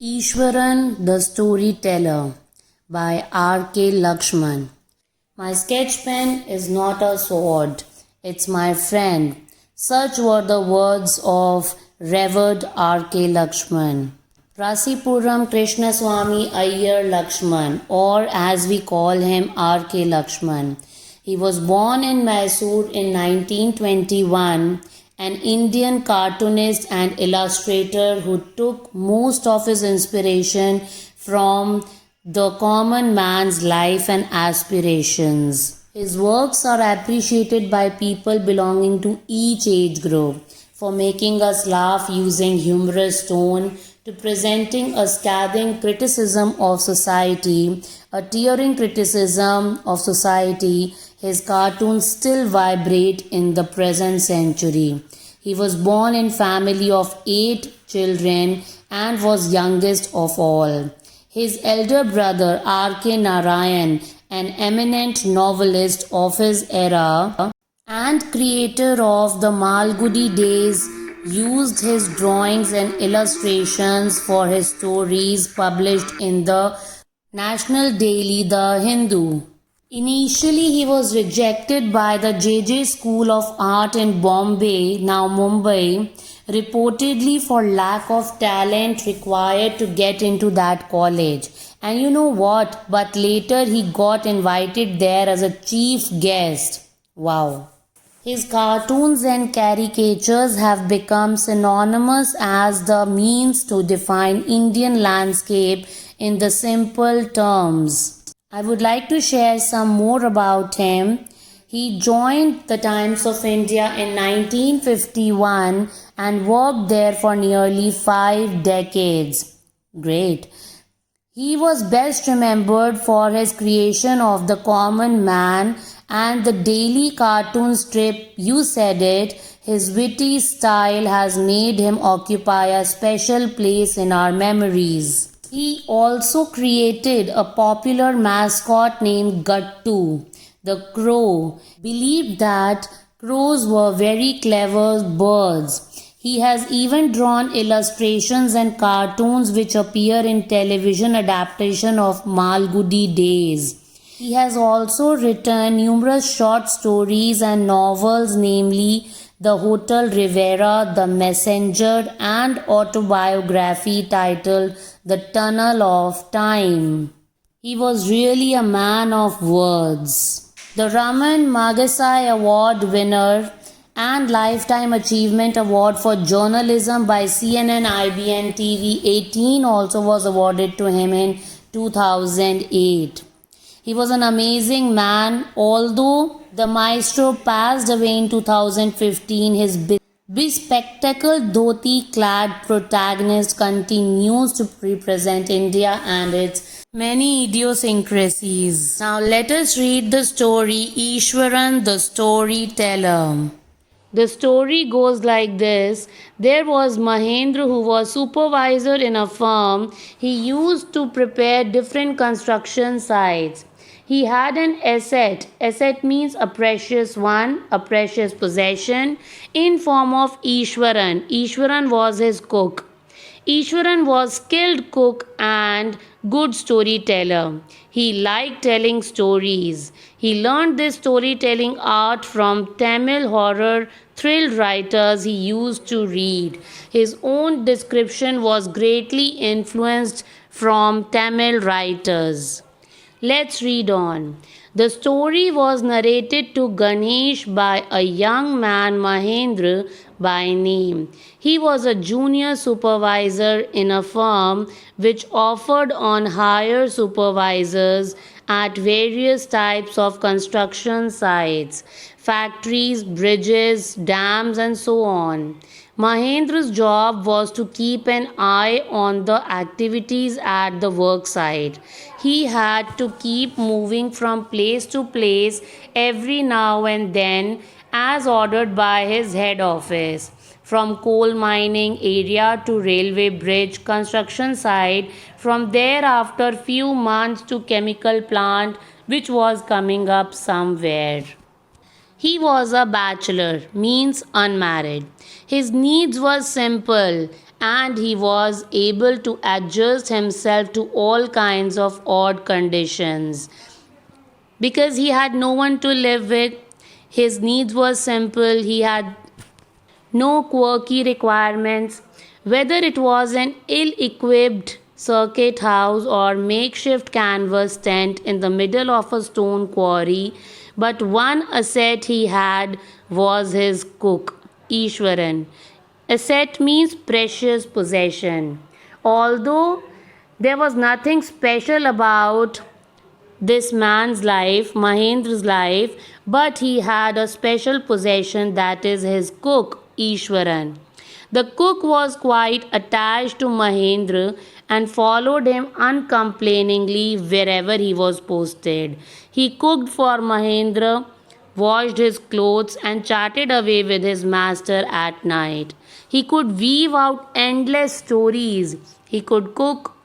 Ishwaran the Storyteller by R.K. Lakshman. My sketch pen is not a sword, it's my friend. Such were the words of revered R.K. Lakshman. Rasipuram Krishnaswamy Iyer Lakshman, or as we call him R.K. Lakshman. He was born in Mysore in 1921, an Indian cartoonist and illustrator who took most of his inspiration from the common man's life and aspirations. His works are appreciated by people belonging to each age group, for making us laugh using humorous tone, to presenting a scathing criticism of society, a tearing criticism of society. His cartoons still vibrate in the present century. He was born in family of 8 children and was youngest of all. His elder brother R.K. Narayan, an eminent novelist of his era and creator of the Malgudi days, used his drawings and illustrations for his stories published in the national daily The Hindu. Initially, he was rejected by the J.J. School of Art in Bombay, now Mumbai, reportedly for lack of talent required to get into that college. And you know what? But later he got invited there as a chief guest. Wow. His cartoons and caricatures have become synonymous as the means to define Indian landscape in the simple terms. I would like to share some more about him. He joined the Times of India in 1951 and worked there for nearly 5 decades. Great. He was best remembered for his creation of The Common Man and the daily cartoon strip You Said It. His witty style has made him occupy a special place in our memories. He also created a popular mascot named Gattu, the crow, believed that crows were very clever birds. He has even drawn illustrations and cartoons which appear in television adaptation of Malgudi Days. He has also written numerous short stories and novels, namely The Hotel Rivera, The Messenger, and autobiography titled The Tunnel of Time. He was really a man of words. The Raman Magsaysay Award winner and Lifetime Achievement Award for Journalism by CNN IBN TV 18 also was awarded to him in 2008. He was an amazing man. Although the maestro passed away in 2015, his bespectacled dhoti-clad protagonist continues to represent India and its many idiosyncrasies. Now let us read the story Ishwaran the Storyteller. The story goes like this. There was Mahendra, who was supervisor in a firm. He used to prepare different construction sites. He had an asset. Asset means a precious one, a precious possession, in form of Ishwaran. Ishwaran was his cook. Ishwaran was skilled cook and good storyteller. He liked telling stories. He learned this storytelling art from Tamil horror thrill writers he used to read. His own description was greatly influenced from Tamil writers. Let's read on. The story was narrated to Ganesh by a young man, Mahendra by name. He was a junior supervisor in a firm which offered on hire supervisors at various types of construction sites, factories, bridges, dams, and so on. Mahendra's job was to keep an eye on the activities at the work site. He had to keep moving from place to place every now and then as ordered by his head office. From coal mining area to railway bridge construction site, from there after few months to chemical plant which was coming up somewhere. He was a bachelor, means unmarried. His needs were simple and he was able to adjust himself to all kinds of odd conditions. Because he had no one to live with, his needs were simple, he had no quirky requirements, whether it was an ill equipped circuit house or makeshift canvas tent in the middle of a stone quarry. But one asset he had was his cook, Ishwaran. Asset means precious possession. Although there was nothing special about this man's life, Mahendra's life, but he had a special possession, that is his cook, Ishwaran. The cook was quite attached to Mahendra and followed him uncomplainingly wherever he was posted. He cooked for Mahendra, washed his clothes, and chatted away with his master at night. He could weave out endless stories. He could cook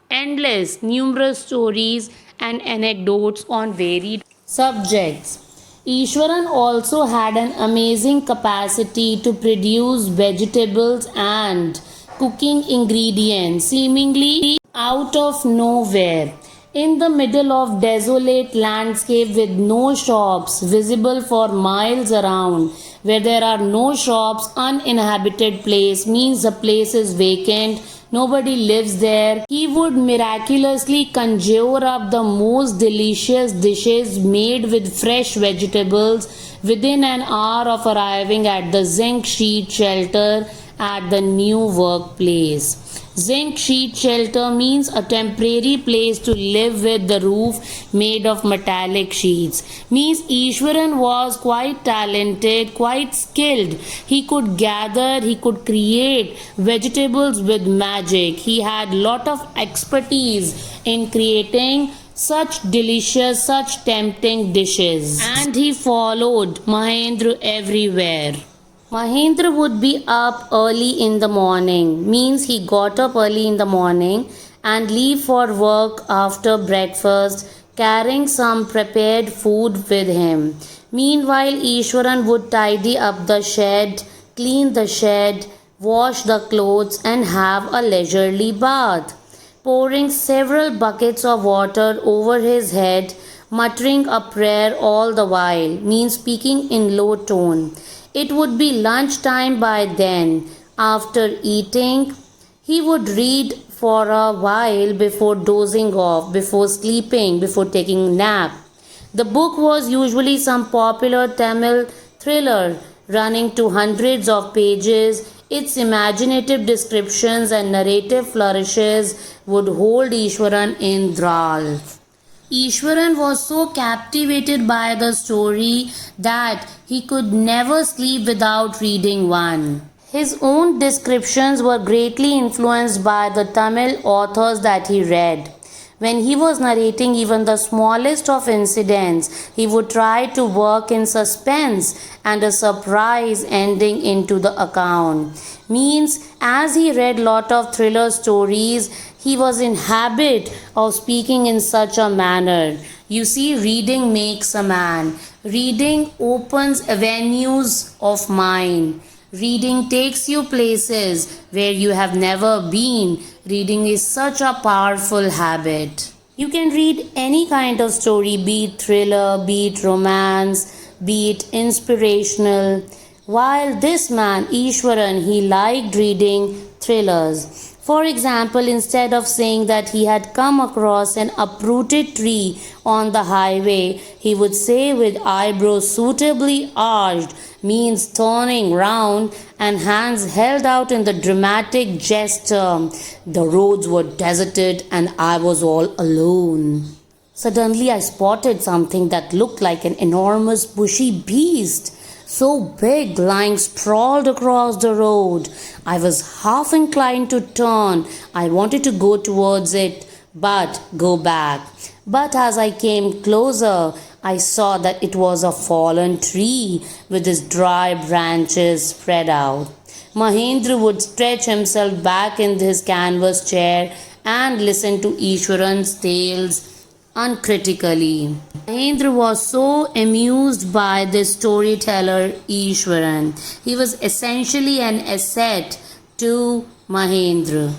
numerous stories and anecdotes on varied subjects. Ishwaran also had an amazing capacity to produce vegetables and cooking ingredients seemingly out of nowhere. In the middle of desolate landscape with no shops visible for miles around, where there are no shops, uninhabited place means the place is vacant, nobody lives there. He would miraculously conjure up the most delicious dishes made with fresh vegetables within an hour of arriving at the zinc sheet shelter at the new workplace. Zinc sheet shelter means a temporary place to live with the roof made of metallic sheets. Means Ishwaran was quite talented, quite skilled. He could gather, he could create vegetables with magic. He had lot of expertise in creating such delicious, such tempting dishes. And he followed Mahendra everywhere. Mahendra would be up early in the morning, means he got up early in the morning and leave for work after breakfast, carrying some prepared food with him. Meanwhile, Ishwaran would tidy up the shed, clean the shed, wash the clothes, and have a leisurely bath, pouring several buckets of water over his head, muttering a prayer all the while, means speaking in low tone. It would be lunchtime by then. After eating, he would read for a while before dozing off, before sleeping, before taking a nap. The book was usually some popular Tamil thriller running to hundreds of pages. Its imaginative descriptions and narrative flourishes would hold Ishwaran in thrall. Ishwaran was so captivated by the story that he could never sleep without reading one. His own descriptions were greatly influenced by the Tamil authors that he read. When he was narrating even the smallest of incidents, he would try to work in suspense and a surprise ending into the account. Means, as he read lot of thriller stories, he was in habit of speaking in such a manner. You see, reading makes a man. Reading opens avenues of mind. Reading takes you places where you have never been. Reading is such a powerful habit. You can read any kind of story, be it thriller, be it romance, be it inspirational. While this man, Ishwaran, he liked reading thrillers. For example, instead of saying that he had come across an uprooted tree on the highway, he would say with eyebrows suitably arched, means turning round and hands held out in the dramatic gesture, the roads were deserted and I was all alone. Suddenly I spotted something that looked like an enormous bushy beast, so big, lying sprawled across the road. I was half inclined to turn. I wanted to go towards it, but go back. But as I came closer, I saw that it was a fallen tree with its dry branches spread out. Mahendra would stretch himself back in his canvas chair and listen to Ishwaran's tales uncritically. Mahendra was so amused by this storyteller Ishwaran. He was essentially an asset to Mahendra.